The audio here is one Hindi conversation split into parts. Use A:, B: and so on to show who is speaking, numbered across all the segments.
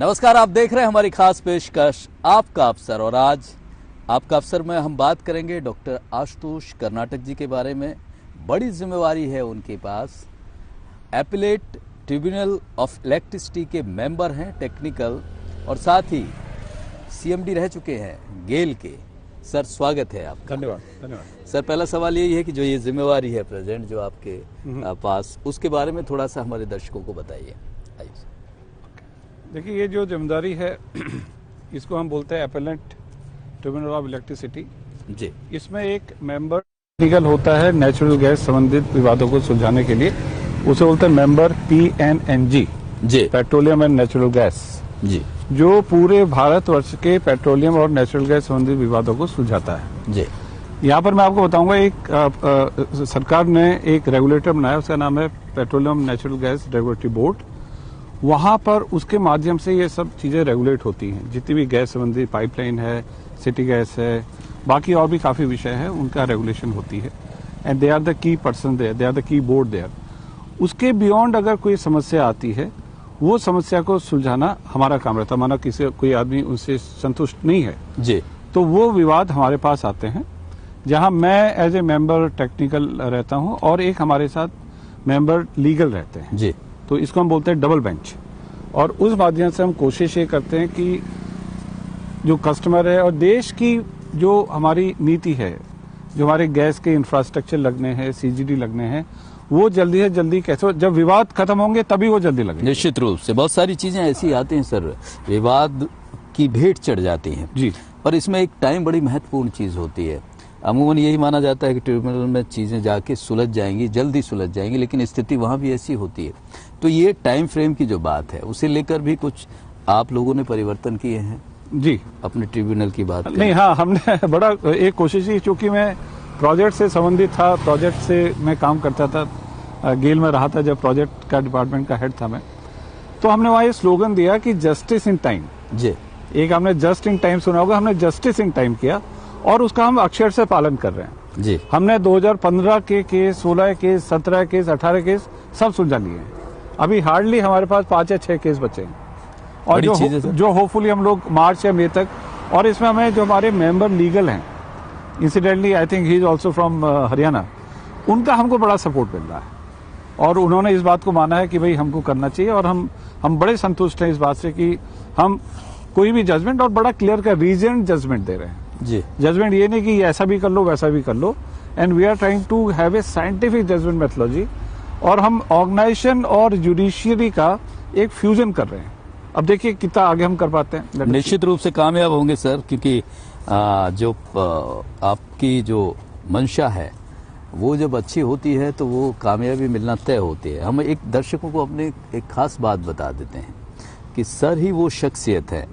A: नमस्कार, आप देख रहे हैं हमारी खास पेशकश आपका अफसर। और आज आपका अफसर में हम बात करेंगे डॉक्टर आशुतोष कर्नाटक जी के बारे में। बड़ी जिम्मेवारी है उनके पास। एपिलेट ट्रिब्यूनल ऑफ इलेक्ट्रिसिटी के मेंबर हैं टेक्निकल, और साथ ही सीएमडी रह चुके हैं गेल के। सर, स्वागत है आपका।
B: धन्यवाद।
A: सर, पहला सवाल यही है कि जो ये जिम्मेवारी है प्रेजेंट जो आपके पास, उसके बारे में थोड़ा सा हमारे दर्शकों को बताइए। आइए।
B: देखिए, ये जो जिम्मेदारी है इसको हम बोलते हैं एपेलेट ट्रिब्यूनल ऑफ इलेक्ट्रिसिटी
A: जी।
B: इसमें एक मेंबर टेक्निकल होता है नेचुरल गैस संबंधित विवादों को सुलझाने के लिए। उसे बोलते हैं मेंबर PNNG
A: जी,
B: पेट्रोलियम एंड नेचुरल गैस
A: जी,
B: जो पूरे भारतवर्ष के पेट्रोलियम और नेचुरल गैस संबंधित विवादों को सुलझाता है।
A: जी।
B: यहाँ पर मैं आपको बताऊंगा, एक सरकार ने एक रेगुलेटर बनाया, उसका नाम है petroleum natural gas regulatory board. वहां पर उसके माध्यम से ये सब चीजें रेगुलेट होती हैं। जितनी भी गैस संबंधी पाइपलाइन है, सिटी गैस है, बाकी और भी काफी विषय है, उनका रेगुलेशन होती है। And they are the key person there, they are the key board there. उसके बियॉन्ड अगर कोई समस्या आती है, वो समस्या को सुलझाना हमारा काम रहता है। माना कोई आदमी उनसे संतुष्ट नहीं है
A: जी,
B: तो वो विवाद हमारे पास आते हैं, जहां मैं एज ए मेंबर टेक्निकल रहता हूं और एक हमारे साथ मेंबर लीगल रहते हैं
A: जी।
B: तो इसको हम बोलते हैं डबल बेंच। और उस माध्यम से हम कोशिश ये करते हैं कि जो कस्टमर है और देश की जो हमारी नीति है, जो हमारे गैस के इंफ्रास्ट्रक्चर लगने हैं, CGD लगने हैं, वो जल्दी से जल्दी कैसे, जब विवाद खत्म होंगे तभी वो जल्दी लगेंगे।
A: निश्चित रूप से बहुत सारी चीजें ऐसी आती हैं सर, विवाद की भेंट चढ़ जाती हैं
B: जी।
A: पर इसमें एक टाइम बड़ी महत्वपूर्ण चीज होती है। अमूमन यही माना जाता है कि ट्रिब्यूनल में चीजें जाके सुलझ जाएंगी, जल्दी सुलझ जाएंगी, लेकिन स्थिति वहां भी ऐसी होती है। तो ये टाइम फ्रेम की जो बात है, उसे लेकर भी कुछ आप लोगों ने परिवर्तन किए हैं
B: जी।
A: अपने ट्रिब्यूनल की बात
B: नहीं, हाँ, हमने बड़ा एक कोशिश की, क्योंकि मैं प्रोजेक्ट से संबंधित था, प्रोजेक्ट से मैं काम करता था, गेल में रहा था जब प्रोजेक्ट का डिपार्टमेंट का हेड था मैं। तो हमने वहां ये स्लोगन दिया कि जस्टिस इन टाइम।
A: जी।
B: एक हमने जस्ट इन टाइम सुना होगा, हमने जस्टिस इन टाइम किया और उसका हम अक्षर से पालन कर रहे हैं
A: जी।
B: हमने 2015 के केस, 16 केस, 17 केस, 18 केस सब सुलझा लिए हैं। अभी हार्डली हमारे पास 5 या 6 केस बचे हैं, और जो होपफुली हम लोग मार्च या मई तक। और इसमें हमें जो हमारे मेंबर लीगल हैं, incidentally I think he is also from Haryana, उनका हमको बड़ा सपोर्ट मिल रहा है और उन्होंने इस बात को माना है कि भाई हमको करना चाहिए। और हम बड़े संतुष्ट हैं इस बात से कि हम कोई भी जजमेंट, और बड़ा क्लियर का रीजन जजमेंट दे रहे हैं
A: जी।
B: जजमेंट ये नहीं कि ऐसा भी कर लो वैसा भी कर लो। And we are trying to have a scientific judgement methodology, और हम ऑर्गेनाइजेशन और जुडिशियरी का एक फ्यूजन कर रहे हैं। अब देखिए कितना आगे हम कर पाते हैं।
A: निश्चित रूप से कामयाब होंगे सर, क्योंकि जो आपकी जो मंशा है वो जब अच्छी होती है तो वो कामयाबी मिलना तय होती है। हम एक दर्शकों को अपने एक खास बात बता देते हैं कि सर ही वो शख्सियत है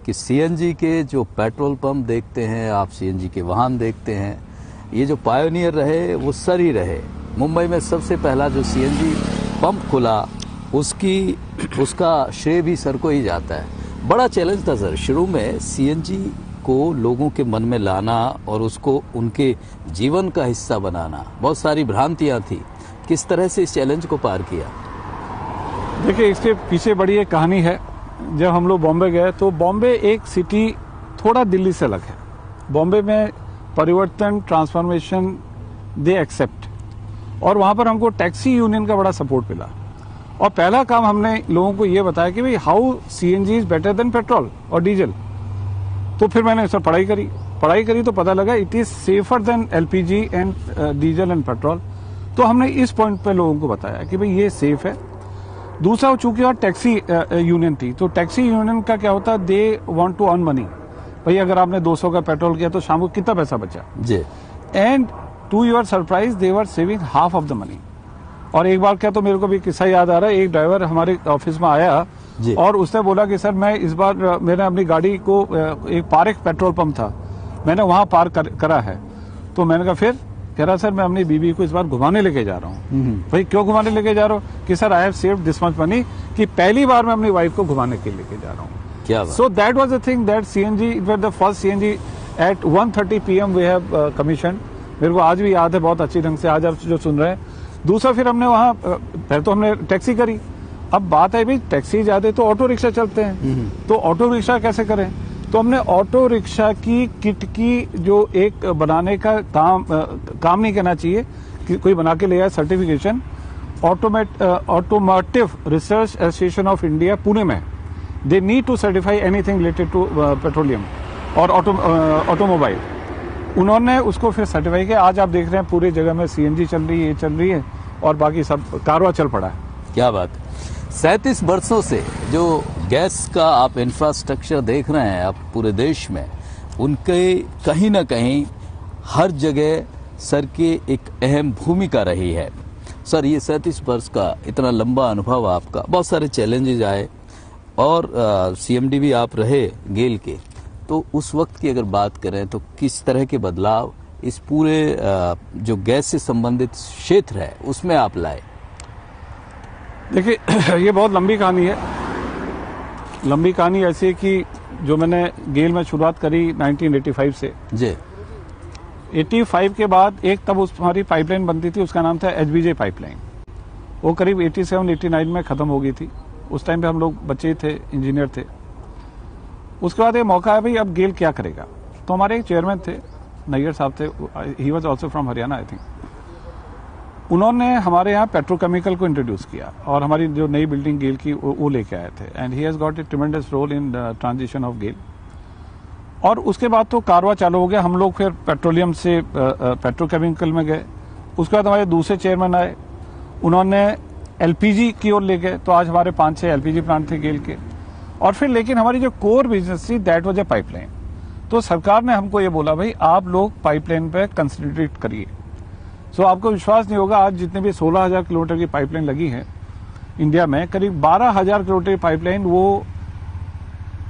A: कि CNG के जो पेट्रोल पंप देखते हैं आप, CNG के वाहन देखते हैं, ये जो पायोनियर रहे वो सर ही रहे। मुंबई में सबसे पहला जो CNG पंप खुला, उसका श्रेय भी सर को ही जाता है। बड़ा चैलेंज था सर शुरू में CNG को लोगों के मन में लाना और उसको उनके जीवन का हिस्सा बनाना। बहुत सारी भ्रांतियां थी, किस तरह से इस चैलेंज को पार किया?
B: देखिए, इसके पीछे बड़ी एक कहानी है। जब हम लोग बॉम्बे गए तो बॉम्बे एक सिटी थोड़ा दिल्ली से अलग है। बॉम्बे में परिवर्तन, ट्रांसफॉर्मेशन दे एक्सेप्ट, और वहां पर हमको टैक्सी यूनियन का बड़ा सपोर्ट मिला। और पहला काम हमने लोगों को ये बताया कि भाई how CNG is better than petrol और डीजल। तो फिर मैंने सर पढ़ाई करी तो पता लगा it is safer than LPG and diesel and petrol. तो हमने इस पॉइंट पे लोगों को बताया कि भाई ये सेफ है। दूसरा, चूंकि और टैक्सी यूनियन थी, तो टैक्सी यूनियन का क्या होता है, they want to earn money. भाई अगर आपने 200 का पेट्रोल किया तो शाम को कितना पैसा बचा
A: जी।
B: And to your surprise they were saving half of the money. और एक बार क्या, तो मेरे को भी किस्सा याद आ रहा है, एक ड्राइवर हमारे ऑफिस में आया और उसने बोला कि सर मैं इस बार मैंने अपनी गाड़ी को एक पार्क पेट्रोल पंप था, मैंने वहां पार्क करा है। तो मैंने कहा फिर, कह रहा सर मैं अपनी बीवी को इस बार घुमाने लेके जा रहा हूँ। भाई क्यों घुमाने लेके जा रहा हूँ? कि sir I have saved this much money, कि पहली बार मैं अपनी वाइफ को घुमाने के लेके जा रहा हूँ।
A: क्या बात?
B: So that was the thing that CNG, it was the first CNG at 1:30 PM we have commission. मेरे को आज भी याद है बहुत अच्छी ढंग से, आज आप जो सुन रहे हैं। दूसरा, फिर हमने वहां पहले तो हमने टैक्सी करी, अब बात है भाई टैक्सी ज्यादा तो ऑटो रिक्शा चलते हैं, तो ऑटो रिक्शा कैसे करें? तो हमने ऑटो रिक्शा की किट की जो एक बनाने का काम नहीं करना चाहिए कि कोई बना के ले आए certification. Automotive research association of India Pune में they need to certify anything related to petroleum और ऑटोमोबाइल। उन्होंने उसको फिर सर्टिफाई किया। आज आप देख रहे हैं पूरी जगह में सीएनजी चल रही है, ये चल रही है और बाकी सब कारवा चल पड़ा है।
A: क्या बात है। 37 वर्षों से जो गैस का आप इंफ्रास्ट्रक्चर देख रहे हैं आप पूरे देश में, उनके कहीं ना कहीं हर जगह सर की एक अहम भूमिका रही है। सर, ये 37 वर्ष का इतना लंबा अनुभव आपका, बहुत सारे चैलेंजेस आए और सीएमडी भी आप रहे गेल के, तो उस वक्त की अगर बात करें तो किस तरह के बदलाव इस पूरे जो गैस से संबंधित क्षेत्र है उसमें आप लाए?
B: देखिए ये बहुत लंबी कहानी है। लंबी कहानी ऐसी है कि जो मैंने गेल में शुरुआत करी 1985 से
A: जी,
B: 85 के बाद एक तब उस हमारी पाइपलाइन बनती थी, उसका नाम था एचबीजे पाइपलाइन। वो करीब 87-89 में खत्म हो गई थी। उस टाइम पे हम लोग बच्चे थे, इंजीनियर थे। उसके बाद ये मौका है भाई अब गेल क्या करेगा। तो हमारे एक चेयरमैन थे, नैयर साहब थे, he was also from Haryana I think. उन्होंने हमारे यहाँ पेट्रोकेमिकल को इंट्रोड्यूस किया और हमारी जो नई बिल्डिंग गेल की वो लेके आए थे। And he has got a tremendous role in transition of GAIL. और उसके बाद तो कारवा चालू हो गया। हम लोग फिर पेट्रोलियम से पेट्रोकेमिकल में गए। उसके बाद हमारे दूसरे चेयरमैन आए, उन्होंने एलपीजी की ओर ले गए। तो आज हमारे 5-6 एलपीजी प्लांट थे गेल के। और फिर लेकिन हमारी जो कोर बिजनेस थी दैट वाज ए पाइपलाइन। तो सरकार ने हमको ये बोला भाई आप लोग पाइपलाइन पे कंसंट्रेट करिए। सो आपको विश्वास नहीं होगा, आज जितने भी 16,000 किलोमीटर की पाइपलाइन लगी है इंडिया में, करीब 12,000 किलोमीटर की पाइपलाइन वो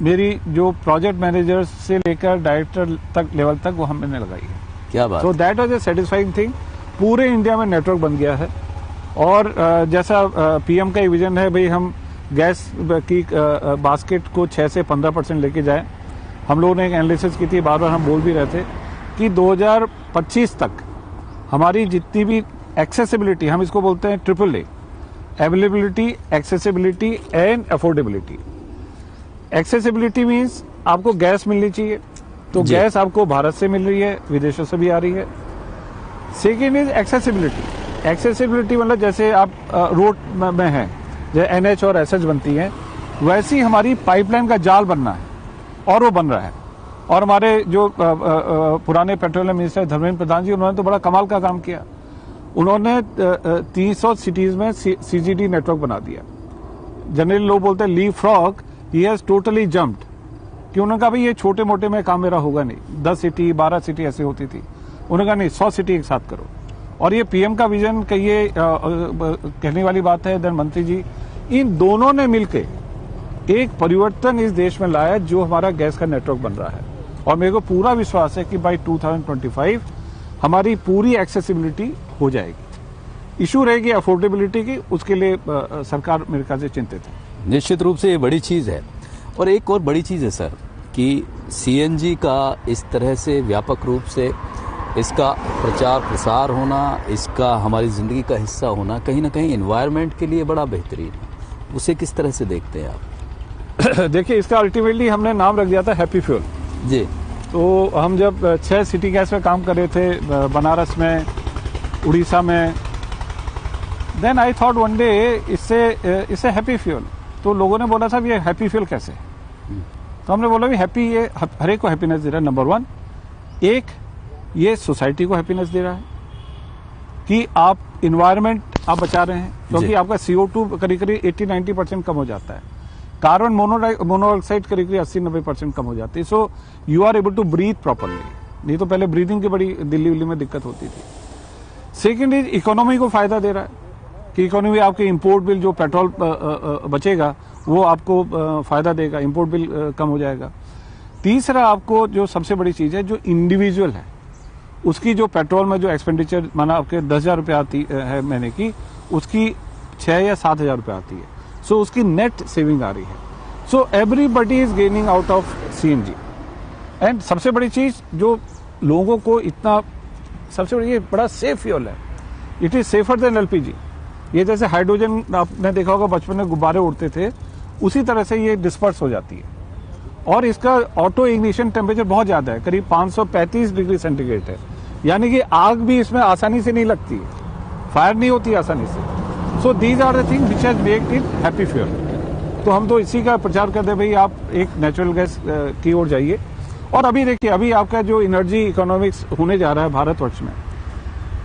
B: मेरी जो प्रोजेक्ट मैनेजर से लेकर डायरेक्टर तक लेवल तक वो हमने लगाई है।
A: क्या बात।
B: So that was a satisfying thing. पूरे इंडिया में नेटवर्क बन गया है। और जैसा पीएम का विजन है भाई हम गैस की बास्केट को 6 से 15% लेके जाए। हम लोगों ने एक एनालिसिस की थी, बार बार हम बोल भी रहे थे कि 2025 तक हमारी जितनी भी एक्सेसिबिलिटी, हम इसको बोलते हैं AAA, availability, accessibility and affordability. Accessibility means आपको गैस मिलनी चाहिए, तो गैस आपको भारत से मिल रही है, विदेशों से भी आ रही है। Second is accessibility. एक्सेसिबिलिटी मतलब जैसे आप रोड में हैं, जैसे एनएच और एसएच बनती हैं, वैसी हमारी पाइपलाइन का जाल बनना है और वो बन रहा है। और हमारे जो पुराने पेट्रोलियम मिनिस्टर धर्मेंद्र प्रधान जी, उन्होंने तो बड़ा कमाल का काम किया। उन्होंने 300 सिटीज में सीजीडी नेटवर्क बना दिया। जनरली लोग बोलते हैं leave frog, he has totally jumped. कि उन्होंने कहा भाई ये छोटे मोटे में काम मेरा होगा नहीं, 10 सिटी 12 सिटी ऐसी होती थी। उन्होंने कहा नहीं 100 सिटी एक साथ करो। और ये पीएम का विजन कहिए कहने वाली बात है। मंत्री जी इन दोनों ने मिलकर एक परिवर्तन इस देश में लाया जो हमारा गैस का नेटवर्क बन रहा है। और मेरे को पूरा विश्वास है कि बाई 2025 हमारी पूरी एक्सेसिबिलिटी हो जाएगी। इशू रहेगी अफोर्डेबिलिटी की, उसके लिए सरकार मेरे ख्याल से चिंतित है।
A: निश्चित रूप से ये बड़ी चीज है। और एक और बड़ी चीज है सर कि सीएनजी का इस तरह से व्यापक रूप से इसका प्रचार प्रसार होना, इसका हमारी जिंदगी का हिस्सा होना कहीं ना कहीं एनवायरनमेंट के लिए बड़ा बेहतरीन है। उसे किस तरह से देखते हैं आप?
B: देखिए इसका अल्टीमेटली हमने नाम रख दिया था हैप्पी फ्यूल
A: जी।
B: तो हम जब 6 सिटी गैस में काम कर रहे थे, बनारस में, उड़ीसा में, then I thought one day इससे हैप्पी फ्यूल। तो लोगों ने बोला था ये हैप्पी फ्यूल कैसे? तो हमने बोला भी हैप्पी ये हर एक को हैप्पीनेस दे रहा है। नंबर 1, एक ये सोसाइटी को हैप्पीनेस दे रहा है कि आप इन्वायरमेंट आप बचा रहे हैं, क्योंकि आपका CO2 करीब करीब 80-90% कम हो जाता है। कार्बन मोनोऑक्साइड करीब करीब 80-90% कम हो जाती है। So you are able to breathe properly. नहीं तो पहले ब्रीदिंग की बड़ी दिल्ली में दिक्कत होती थी। सेकेंड इज इकोनॉमी को फायदा दे रहा है कि इकोनॉमी आपके इंपोर्ट बिल जो पेट्रोल बचेगा वो आपको फायदा देगा, इंपोर्ट बिल कम हो जाएगा। तीसरा आपको जो सबसे बड़ी चीज है, जो इंडिविजुअल है उसकी जो पेट्रोल में जो एक्सपेंडिचर माना आपके 10,000 रुपये आती है महीने की, उसकी 6 या 7,000 रुपये आती है। सो उसकी नेट सेविंग आ रही है। So everybody is gaining out of CNG. And सबसे बड़ी चीज जो लोगों को इतना सबसे बड़ी, ये बड़ा सेफ फ्यूल है। It is safer than LPG. ये जैसे हाइड्रोजन आपने देखा होगा बचपन में गुब्बारे उड़ते थे, उसी तरह से ये डिस्पर्स हो जाती है। और इसका ऑटो इग्निशन टेम्परेचर बहुत ज्यादा है, करीब 535 डिग्री सेंटीग्रेड है, यानी कि आग भी इसमें आसानी से नहीं लगती है, फायर नहीं होती आसानी से। So these are the thing which has maked it happy fuel. तो हम तो इसी का प्रचार करते हैं, भाई आप एक नेचुरल गैस की ओर जाइए। और अभी देखिए, अभी आपका जो एनर्जी इकोनॉमिक्स होने जा रहा है भारतवर्ष में,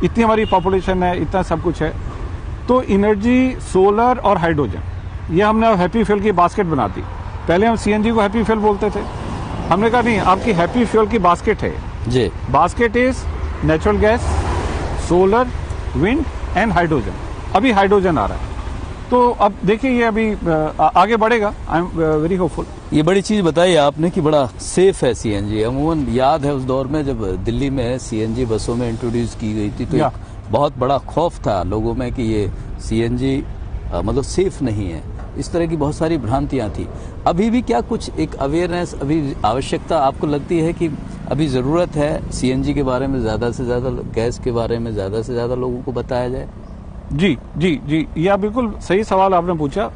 B: इतनी हमारी पॉपुलेशन है, इतना सब कुछ है, तो एनर्जी, सोलर और हाइड्रोजन, ये हमने हैप्पी फ्यूल की बास्केट बना दी। पहले हम सीएनजी को हैप्पी फ्यूल बोलते थे, हमने कहा नहीं, आपकी हैप्पी फ्यूल की बास्केट है
A: जी।
B: Basket is natural gas, solar, wind and hydrogen. अभी हाइड्रोजन आ रहा है, तो अब देखिए ये अभी आगे बढ़ेगा। I am very hopeful.
A: ये बड़ी चीज बताई आपने कि बड़ा सेफ है सीएनजी। अमूमन याद है उस दौर में जब दिल्ली में सीएनजी बसों में इंट्रोड्यूस की गई थी, तो एक बहुत बड़ा खौफ था लोगों में कि ये सीएनजी मतलब सेफ नहीं है, इस तरह की बहुत सारी भ्रांतियां थी। अभी भी क्या कुछ एक अवेयरनेस, अभी आवश्यकता आपको लगती है कि अभी जरूरत है सीएनजी के बारे में ज्यादा से ज्यादा, गैस के बारे में ज्यादा से ज्यादा लोगों को बताया जाए?
B: जी जी जी, यह बिल्कुल सही सवाल आपने पूछा।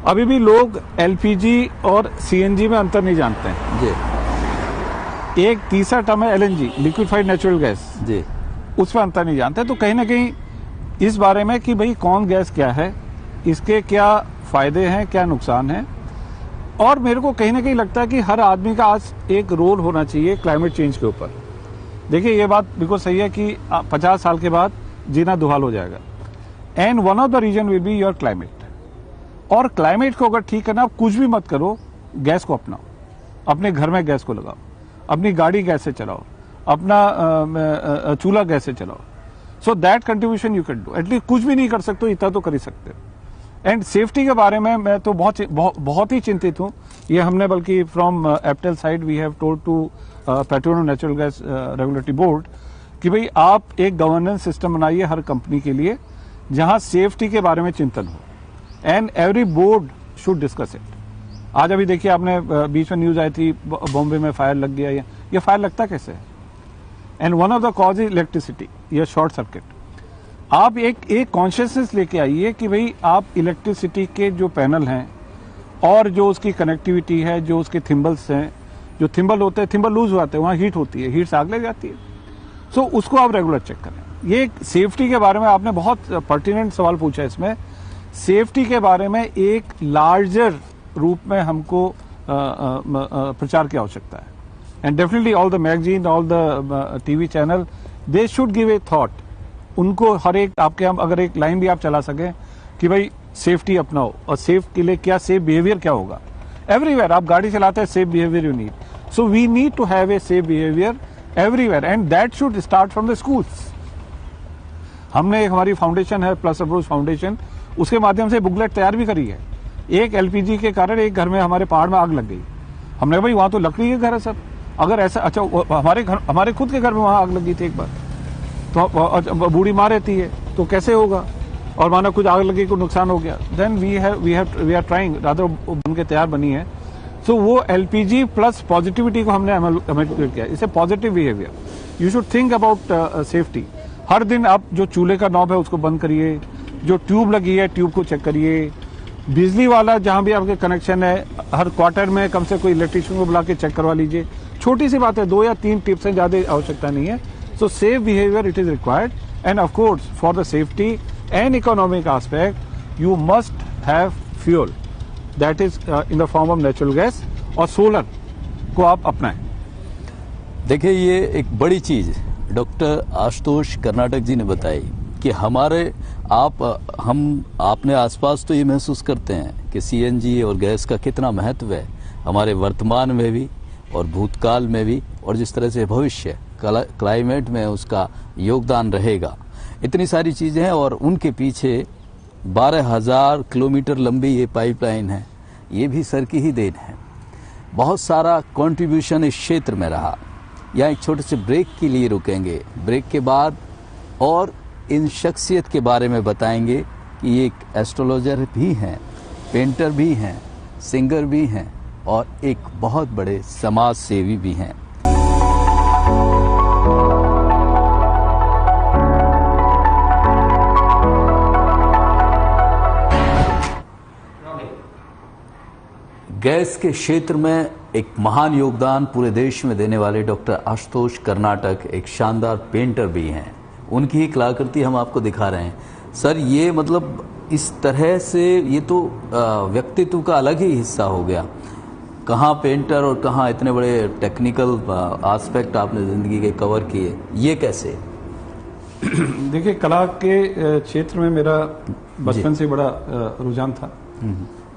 B: अभी भी लोग एलपीजी और सीएनजी में अंतर नहीं जानते हैं
A: जी।
B: एक तीसरा टर्म है एलएनजी, लिक्विफाइड नेचुरल गैस
A: जी,
B: उसमें अंतर नहीं जानते। तो कहीं ना कहीं इस बारे में कि भाई कौन गैस क्या है, इसके क्या फायदे हैं, क्या नुकसान है। और मेरे को कहीं ना कहीं लगता है कि हर आदमी का आज एक रोल होना चाहिए क्लाइमेट चेंज के ऊपर। देखिए ये बात बिल्कुल सही है कि 50 साल के बाद जीना दुहाल हो जाएगा, and one of the reason will be your climate. और क्लाइमेट को अगर ठीक करना, आप कुछ भी मत करो, गैस को अपनाओ, अपने घर में गैस को लगाओ, अपनी गाड़ी गैस से चलाओ, अपना चूल्हा गैस से चलाओ। So that contribution you can do. At least कुछ भी नहीं कर सकते, इतना तो कर ही सकते हो। एंड सेफ्टी के बारे में मैं तो बहुत ही चिंतित हूँ। ये हमने बल्कि from APTEL side we have told to petroleum natural gas regulatory board कि भाई आप एक गवर्नेंस सिस्टम बनाइए हर कंपनी के लिए, जहां सेफ्टी के बारे में चिंतन हो, and every board should discuss it. आज अभी देखिए आपने बीच में न्यूज आई थी बॉम्बे में फायर लग गया, ये फायर लगता कैसे है? And one of the cause is electricity, ये शॉर्ट सर्किट। आप एक कॉन्शियसनेस लेके आइए कि भाई आप इलेक्ट्रिसिटी के जो पैनल हैं और जो उसकी कनेक्टिविटी है, जो उसके थिम्बल्स हैं, जो थिम्बल होते हैं, थिम्बल लूज होते हैं, वहां हीट होती है, हीट से आग लग जाती है। सो उसको आप रेगुलर चेक करें। ये सेफ्टी के बारे में आपने बहुत पर्टिनेंट सवाल पूछा है। इसमें सेफ्टी के बारे में एक लार्जर रूप में हमको प्रचार की आवश्यकता है। And definitely all the magazine, all the TV channel, they should give a thought. उनको हर एक आपके, हम अगर एक लाइन भी आप चला सकें कि भाई सेफ्टी अपनाओ, और सेफ के लिए क्या सेफ बिहेवियर क्या होगा। एवरीवेयर आप गाड़ी चलाते हैं, safe behaviour you need. So we need to have a safe behaviour everywhere, and that should start from the schools. हमने एक हमारी फाउंडेशन है, प्लस अप्रोच फाउंडेशन, उसके माध्यम से बुकलेट तैयार भी करी है। एक एलपीजी के कारण एक घर में, हमारे पहाड़ में आग लग गई। हमने भाई वहां तो लकड़ी के घर है सब, अगर ऐसा, अच्छा हमारे खुद के घर में वहां आग लगी थी एक बार, तो बूढ़ी माँ रहती है तो कैसे होगा, और माना कुछ आग लगी, कुछ नुकसान हो गया, then we are trying, rather बन के तैयार बनी है। सो वो एलपीजी प्लस पॉजिटिविटी को हमने अमेल किया। इसे positive behaviour, you should think about safety. हर दिन आप जो चूल्हे का नॉब है उसको बंद करिए, जो ट्यूब लगी है ट्यूब को चेक करिए, बिजली वाला जहां भी आपके कनेक्शन है, हर क्वार्टर में कम से कोई इलेक्ट्रिशियन को बुला के चेक करवा लीजिए। छोटी सी बात है, 2 या 3 टिप्स हैं, ज्यादा आवश्यकता नहीं है। सो safe behaviour it is required, end of course for the safety and economic aspect you must have fuel that is in the form of natural gas, और सोलर को आप अपनाएं।
A: देखिए ये एक बड़ी चीज डॉक्टर आशुतोष कर्नाटक जी ने बताई कि हम अपने आसपास तो ये महसूस करते हैं कि सीएनजी और गैस का कितना महत्व है हमारे वर्तमान में भी और भूतकाल में भी, और जिस तरह से भविष्य क्लाइमेट में उसका योगदान रहेगा। इतनी सारी चीजें हैं, और उनके पीछे 12,000 किलोमीटर लंबी ये पाइपलाइन है, ये भी सर की ही देन है। बहुत सारा कंट्रीब्यूशन इस क्षेत्र में रहा। यहाँ एक छोटे से ब्रेक के लिए रुकेंगे, ब्रेक के बाद और इन शख्सियत के बारे में बताएंगे कि ये एक एस्ट्रोलॉजर भी हैं, पेंटर भी हैं, सिंगर भी हैं, और एक बहुत बड़े समाज सेवी भी हैं। गैस के क्षेत्र में एक महान योगदान पूरे देश में देने वाले डॉक्टर आशुतोष कर्नाटक एक शानदार पेंटर भी हैं। उनकी ही कलाकृति हम आपको दिखा रहे हैं। सर ये मतलब इस तरह से ये तो व्यक्तित्व का अलग ही हिस्सा हो गया। कहाँ पेंटर और कहाँ इतने बड़े टेक्निकल एस्पेक्ट आपने ज़िंदगी के कवर किए, ये कैसे?
B: देखिए, कला के क्षेत्र में मेरा बचपन से बड़ा रुझान था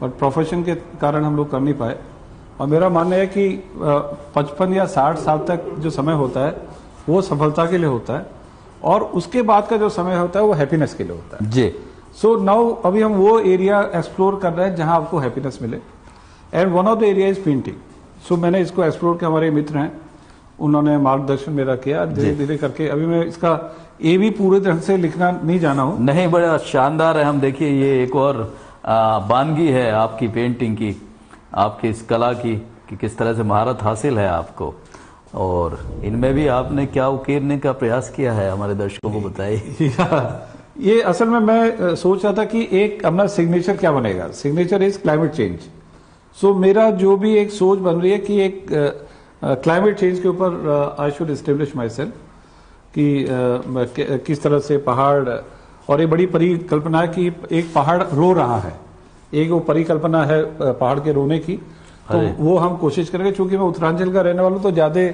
B: और प्रोफेशन के कारण हम लोग कर नहीं पाए। और मेरा मानना है कि 55 या 60 साल तक जो समय होता है वो सफलता के लिए होता है और उसके बाद का जो समय होता है वो हैप्पीनेस के लिए होता है।
A: जी।
B: सो नाउ अभी हम वो एरिया एक्सप्लोर कर रहे हैं जहां आपको हैप्पीनेस मिले, and one of the area is painting. So मैंने इसको एक्सप्लोर किया, हमारे मित्र हैं उन्होंने मार्गदर्शन मेरा किया, धीरे धीरे करके अभी मैं इसका ये भी पूरे तरह से लिखना नहीं जाना हूं।
A: नहीं, बड़ा शानदार है। हम देखिए ये एक और बानगी है आपकी पेंटिंग की, आपकी इस कला की, कि किस तरह से महारत हासिल है आपको, और इनमें भी आपने क्या उकेरने का प्रयास किया है, हमारे दर्शकों को बताइए।
B: ये असल में मैं सोच रहा था कि एक अपना सिग्नेचर क्या बनेगा। Signature is climate change. So मेरा जो भी एक सोच बन रही है कि एक क्लाइमेट चेंज के ऊपर I should establish my self, कि किस तरह से पहाड़, और ये बड़ी परिकल्पना है कि एक पहाड़ रो रहा है, एक वो परिकल्पना है पहाड़ के रोने की, तो वो हम कोशिश करेंगे। चूंकि मैं उत्तरांचल का रहने वाला हूं तो ज्यादा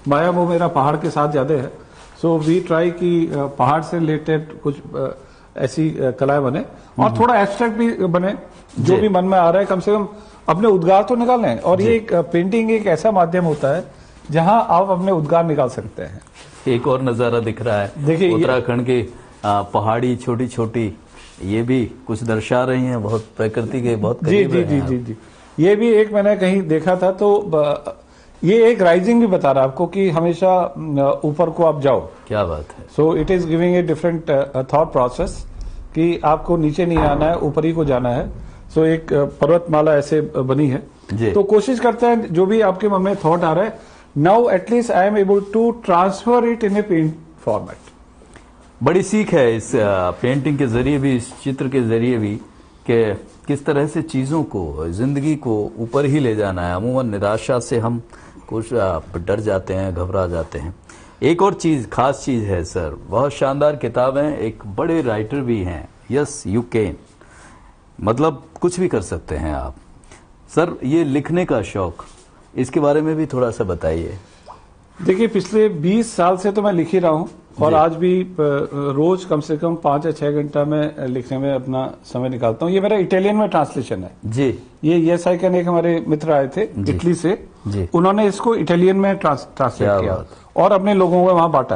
B: माया मोह मेरा पहाड़ के साथ ज्यादा है। सो वी ट्राई कि पहाड़ से रिलेटेड कुछ ऐसी कलाएं बने और थोड़ा एब्स्ट्रैक्ट भी बने, जो भी मन में आ रहा है कम से कम अपने उद्गार तो निकालें। और ये एक पेंटिंग एक ऐसा माध्यम होता है जहां आप अपने उद्गार निकाल सकते हैं।
A: एक और नजारा दिख रहा है,
B: देखिए
A: उत्तराखंड की पहाड़ी छोटी छोटी, ये भी कुछ दर्शा रही हैं, बहुत प्रकृति के बहुत करीब
B: जी जी जी जी। ये भी एक मैंने कहीं देखा था, तो ये एक राइजिंग भी बता रहा है आपको कि हमेशा ऊपर को आप जाओ।
A: क्या बात है।
B: So it is giving a different thought process कि आपको नीचे नहीं आना है, ऊपर ही को जाना है। सो एक पर्वतमाला ऐसे बनी है
A: जी।
B: तो कोशिश करते हैं जो भी आपके मन में थॉट आ रहा है, now at least I am able to transfer it in a paint format.
A: बड़ी सीख है इस पेंटिंग के जरिए भी, इस चित्र के जरिए भी, कि किस तरह से चीजों को, जिंदगी को ऊपर ही ले जाना है। अमूमन निराशा से हम कुछ डर जाते हैं, घबरा जाते हैं। एक और चीज, खास चीज है सर, बहुत शानदार किताब है, एक बड़े राइटर भी हैं, यस यू कैन, मतलब कुछ भी कर सकते हैं आप। सर ये लिखने का शौक, इसके बारे में भी थोड़ा सा बताइए।
B: देखिए, पिछले 20 साल से तो मैं लिख ही रहा हूं और आज भी रोज कम से कम 5 या 6 घंटा में लिखने में अपना समय निकालता हूं। ये मेरा इटालियन में ट्रांसलेशन है जी। ये यस आई कैन, एक हमारे मित्र आए थे इटली से जी। उन्होंने इसको इटालियन में ट्रांसलेट किया और अपने लोगों को वहां बांटा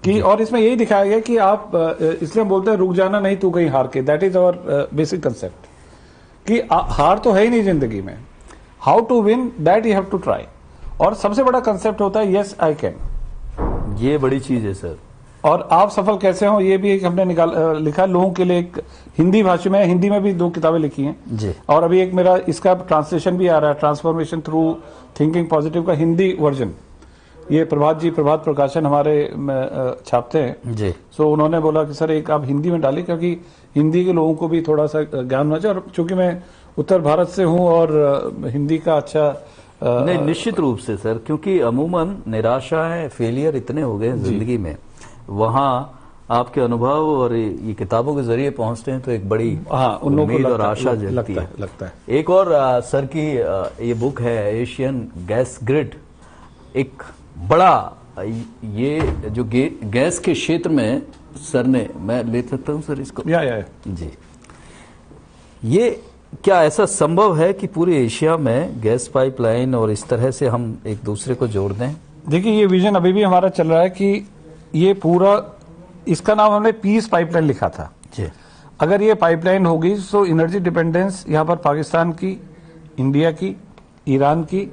B: कि, और इसमें यही दिखाया गया कि आप, इसलिए बोलते हैं रुक जाना नहीं तू कहीं हार के। That is our basic concept कि हार तो है ही नहीं जिंदगी में, how to win that you have to try. और सबसे बड़ा कंसेप्ट होता है यस आई कैन।
A: ये बड़ी चीज है सर।
B: और आप सफल कैसे हो, ये भी एक हमने लिखा लोगों के लिए, एक हिंदी भाषा में, हिंदी में भी 2 किताबें लिखी हैं जी। और अभी एक मेरा इसका ट्रांसलेशन भी आ रहा है, ट्रांसफॉर्मेशन थ्रू थिंकिंग पॉजिटिव का हिंदी वर्जन। ये प्रभात प्रकाशन हमारे छापते हैं जी। सो उन्होंने बोला कि सर एक आप हिंदी में डालिए, क्योंकि हिंदी के लोगों को भी थोड़ा सा ज्ञान होना चाहिए। और चूंकि मैं उत्तर भारत से हूं और हिंदी का अच्छा
A: नहीं, निश्चित रूप से सर, क्योंकि अमूमन निराशा है, फेलियर इतने हो गए जिंदगी में, वहां आपके अनुभव और ये किताबों के जरिए पहुंचते हैं तो एक बड़ी उम्मीद और आशा जगती है।
B: लगता है।
A: एक और सर की ये बुक है एशियन गैस ग्रिड, एक बड़ा, ये जो गैस के क्षेत्र में सर ने, मैं ले सकता हूं सर इसको?
B: या
A: जी। ये क्या ऐसा संभव है कि पूरे एशिया में गैस पाइपलाइन और इस तरह से हम एक दूसरे को जोड़ दें?
B: देखिए, ये विजन अभी भी हमारा चल रहा है कि ये पूरा, इसका नाम हमने पीस पाइपलाइन लिखा था जी। अगर ये पाइपलाइन होगी तो एनर्जी डिपेंडेंस यहाँ पर पाकिस्तान की, इंडिया की, ईरान की,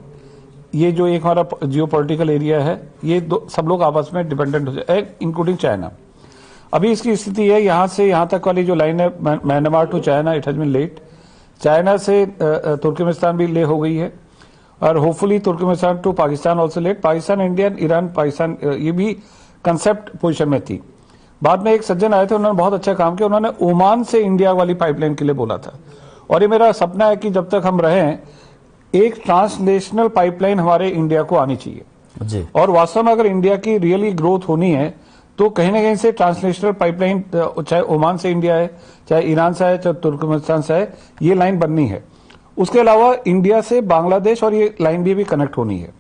B: ये जो एक हमारा जियोपॉलिटिकल एरिया है, ये सब लोग आपस में डिपेंडेंट हो जाए, इंक्लूडिंग चाइना। अभी इसकी स्थिति है, यहाँ से यहाँ तक वाली जो लाइन है, Myanmar to China, it has been laid. China से तुर्कमेनिस्तान भी ले हो गई है और hopefully Turkmenistan to Pakistan also laid. Pakistan, India, Iran, Pakistan, ये भी कंसेप्ट पोजीशन में थी। बाद में एक सज्जन आए थे, उन्होंने बहुत अच्छा काम किया, उन्होंने ओमान से इंडिया वाली पाइपलाइन के लिए बोला था। और ये मेरा सपना है कि जब तक हम रहें एक ट्रांसनेशनल पाइपलाइन हमारे इंडिया को आनी चाहिए
A: जी।
B: और वास्तव में अगर इंडिया की रियली ग्रोथ होनी है तो कहीं ना कहीं से ट्रांसनेशनल पाइपलाइन, चाहे ओमान से इंडिया है, चाहे ईरान से है, चाहे तुर्कमेनिस्तान से है, ये लाइन बननी है। उसके अलावा इंडिया से बांग्लादेश और ये लाइन भी कनेक्ट होनी है।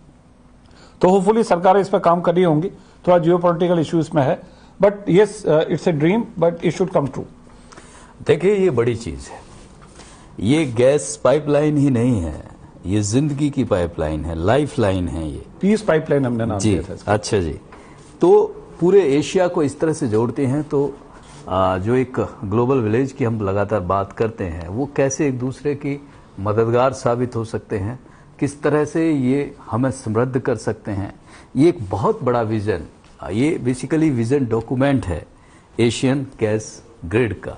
B: तो होपफुली सरकार इस पर काम कर रही होंगी। थोड़ा जियो पॉलिटिकल इश्यूज में है, but yes it's a dream, but it should come true.
A: देखिए, ये बड़ी चीज है। ये गैस पाइपलाइन ही नहीं है, ये जिंदगी की पाइपलाइन है, लाइफ लाइन है ये।
B: पीस पाइपलाइन हमने नाम
A: जी,
B: दिया था इसका।
A: अच्छा जी। तो पूरे एशिया को इस तरह से जोड़ते हैं। तो जो एक ग्लोबल विलेज की हम लगातार बात करते हैं, वो कैसे एक दूसरे की मददगार साबित हो सकते हैं, किस तरह से ये हमें समृद्ध कर सकते हैं। ये एक बहुत बड़ा विजन, ये बेसिकली विजन डॉक्यूमेंट है एशियन गैस ग्रिड का।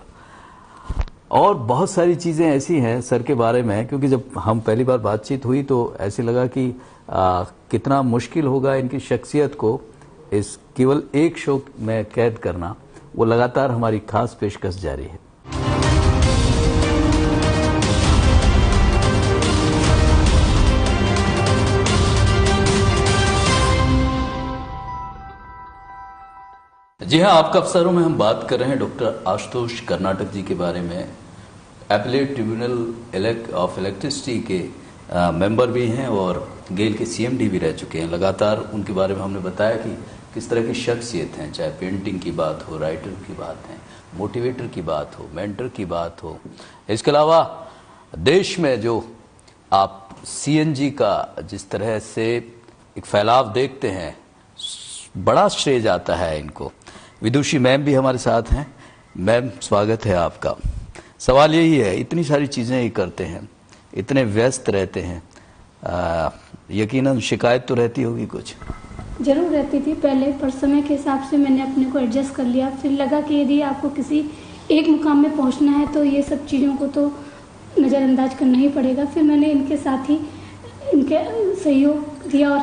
A: और बहुत सारी चीजें ऐसी हैं सर के बारे में, क्योंकि जब हम पहली बार बातचीत हुई तो ऐसे लगा कि कितना मुश्किल होगा इनकी शख्सियत को इस केवल एक शो में कैद करना। वो लगातार हमारी खास पेशकश जारी है। जी हाँ, आपका अफसरों में हम बात कर रहे हैं डॉक्टर आशुतोष कर्नाटक जी के बारे में। एपीलेट ट्रिब्यूनल ऑफ इलेक्ट्रिसिटी के मेंबर भी हैं और गेल के सीएमडी भी रह चुके हैं। लगातार उनके बारे में हमने बताया कि किस तरह की शख्सियत हैं, चाहे पेंटिंग की बात हो, राइटर की बात है, मोटिवेटर की बात हो, मेंटर की बात हो। इसके अलावा देश में जो आप सीएनजी का जिस तरह से एक फैलाव देखते हैं, बड़ा श्रेय जाता है इनको। विदुषी मैम भी हमारे साथ हैं। मैम, स्वागत है आपका। सवाल यही है, इतनी सारी चीजें ये करते हैं, इतने व्यस्त रहते हैं, यकीनन शिकायत तो रहती होगी कुछ?
C: जरूर रहती थी पहले, पर समय के हिसाब से मैंने अपने को एडजस्ट कर लिया। फिर लगा कि यदि आपको किसी एक मुकाम में पहुंचना है तो ये सब चीज़ों को तो नज़रअंदाज करना ही पड़ेगा। फिर मैंने इनके साथ ही इनके सहयोग दिया और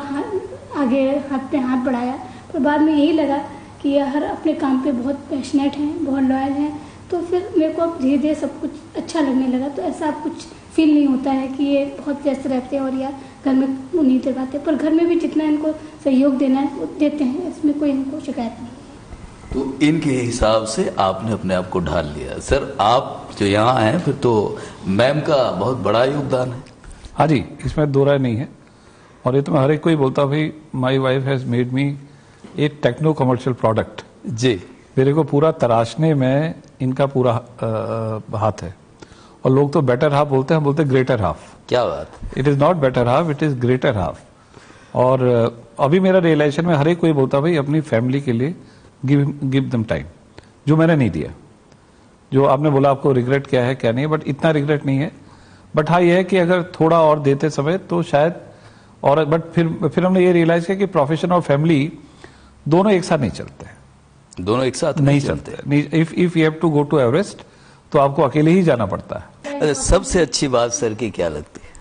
C: आगे हाथ पे हाथ बढ़ाया। पर बाद में यही लगा कि ये हर अपने काम पे बहुत पैशनेट हैं, बहुत लॉयल हैं। तो फिर मेरे को अब धीरे धीरे सब कुछ अच्छा लगने लगा। तो ऐसा कुछ फील नहीं होता है कि ये बहुत व्यस्त रहते हैं और या घर में नहीं दे पाते। पर घर में भी जितना इनको सहयोग देना है वो देते हैं, इसमें कोई इनको शिकायत नहीं।
A: तो इनके हिसाब से आपने अपने आप को ढाल लिया। सर, आप जो यहाँ हैं, फिर तो मैम का बहुत बड़ा योगदान है।
B: हाँ जी, इसमें दो राय नहीं है। और ये तो मैं हर एक को ही बोलता, भाई my wife has made me a techno commercial product.
A: जी।
B: मेरे को पूरा तराशने में इनका पूरा हाथ है। और लोग तो बेटर हाफ बोलते हैं, हम बोलते हैं ग्रेटर हाफ।
A: क्या बात।
B: It is not better half, it is greater half. और अभी मेरा रियलाइजेशन में हर एक को ही बोलता, भाई अपनी फैमिली के लिए गिव देम टाइम, जो मैंने नहीं दिया। जो आपने बोला आपको रिग्रेट क्या है क्या नहीं, बट इतना रिग्रेट नहीं है। बट हाँ, यह है कि अगर थोड़ा और देते समय तो शायद और, बट फिर हमने ये रियलाइज किया कि प्रोफेशन और फैमिली दोनों एक साथ नहीं चलते हैं।
A: दोनों एक साथ
B: नहीं चलते। If you have to go to Everest तो आपको अकेले ही जाना पड़ता है।
A: सबसे अच्छी बात सर की क्या लगती है?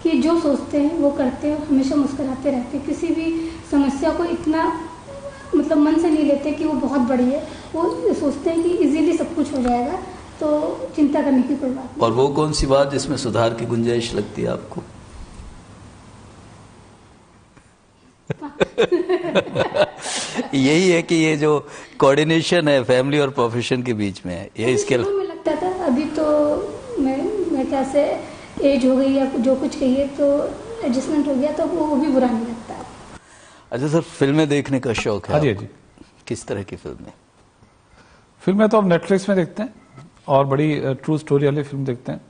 C: कि जो सोचते हैं वो करते हैं, हमेशा मुस्कुराते रहते हैं। किसी भी समस्या को इतना मतलब मन से नहीं लेते कि वो बहुत बड़ी है। वो सोचते हैं कि इजीली सब कुछ हो जाएगा, तो चिंता करने की कोई बात नहीं।
A: और वो कौन सी बात जिसमें सुधार की गुंजाइश लगती है आपको? यही है कि ये जो कोऑर्डिनेशन है फैमिली और प्रोफेशन के बीच में, ये इसके
C: में लगता था। अभी तो मैं क्या से एज हो गई या जो कुछ कहिए तो एडजस्टमेंट हो गया, तो वो भी बुरा नहीं लगता।
A: अच्छा सर, फिल्में देखने का शौक है?
B: हाँ जी, जी।
A: किस तरह की
B: फिल्में तो हम नेटफ्लिक्स में देखते हैं और बड़ी ट्रू स्टोरी वाली फिल्म देखते हैं।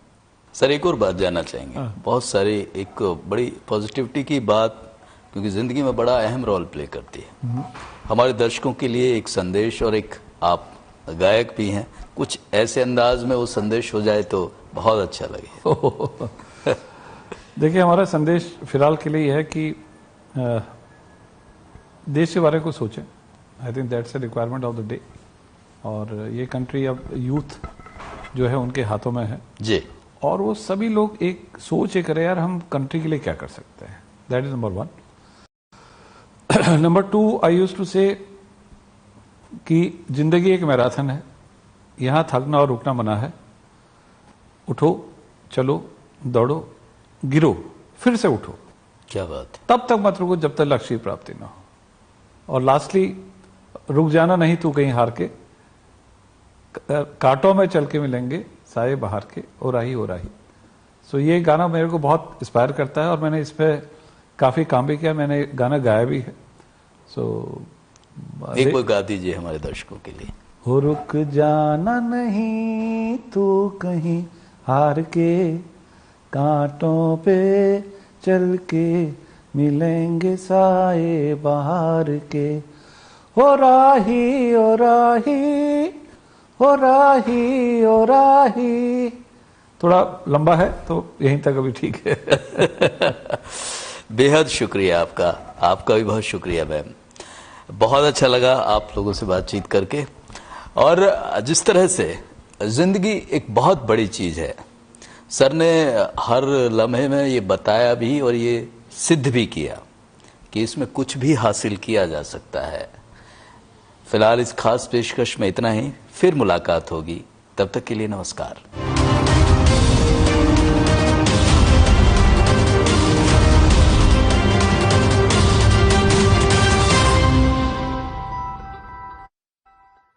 A: सर, एक और बात जानना चाहेंगे। बहुत सारी एक बड़ी पॉजिटिविटी की बात, क्योंकि जिंदगी में बड़ा अहम रोल प्ले करती है। हमारे दर्शकों के लिए एक संदेश, और एक आप गायक भी हैं, कुछ ऐसे अंदाज में वो संदेश हो जाए तो बहुत अच्छा लगे।
B: देखिए, हमारा संदेश फिलहाल के लिए है कि देश के बारे में कुछ सोचें। I think that's a requirement of the day. और ये कंट्री अब यूथ जो है उनके हाथों में है
A: जी।
B: और वो सभी लोग एक सोच ये करें, यार हम कंट्री के लिए क्या कर सकते हैं। That is number one. Number two, I used to say कि जिंदगी एक मैराथन है, यहां थकना और रुकना मना है। उठो, चलो, दौड़ो, गिरो, फिर से उठो,
A: क्या बात है।
B: तब तक मत रुको जब तक लक्ष्य की प्राप्ति ना हो। और लास्टली, रुक जाना नहीं तू कहीं हार के, कांटों में चल के मिलेंगे साए बाहर के, ओ राही ओ राही। सो ये गाना मेरे को बहुत इंस्पायर करता है और मैंने इस पे काफी काम भी किया, मैंने गाना गाया भी है। सो
A: एक बार गा दीजिए हमारे दर्शकों के लिए।
B: हो रुक जाना नहीं तू कहीं हार के, कांटों पे चल के मिलेंगे साए बाहर के, हो राही ओ राही ओ राही ओ राही। थोड़ा लंबा है तो यहीं तक अभी ठीक है।
A: बेहद शुक्रिया आपका, आपका भी बहुत शुक्रिया मैम। बहुत अच्छा लगा आप लोगों से बातचीत करके। और जिस तरह से जिंदगी एक बहुत बड़ी चीज है, सर ने हर लम्हे में ये बताया भी और ये सिद्ध भी किया कि इसमें कुछ भी हासिल किया जा सकता है। फिलहाल इस खास पेशकश में इतना ही, फिर मुलाकात होगी, तब तक के लिए नमस्कार।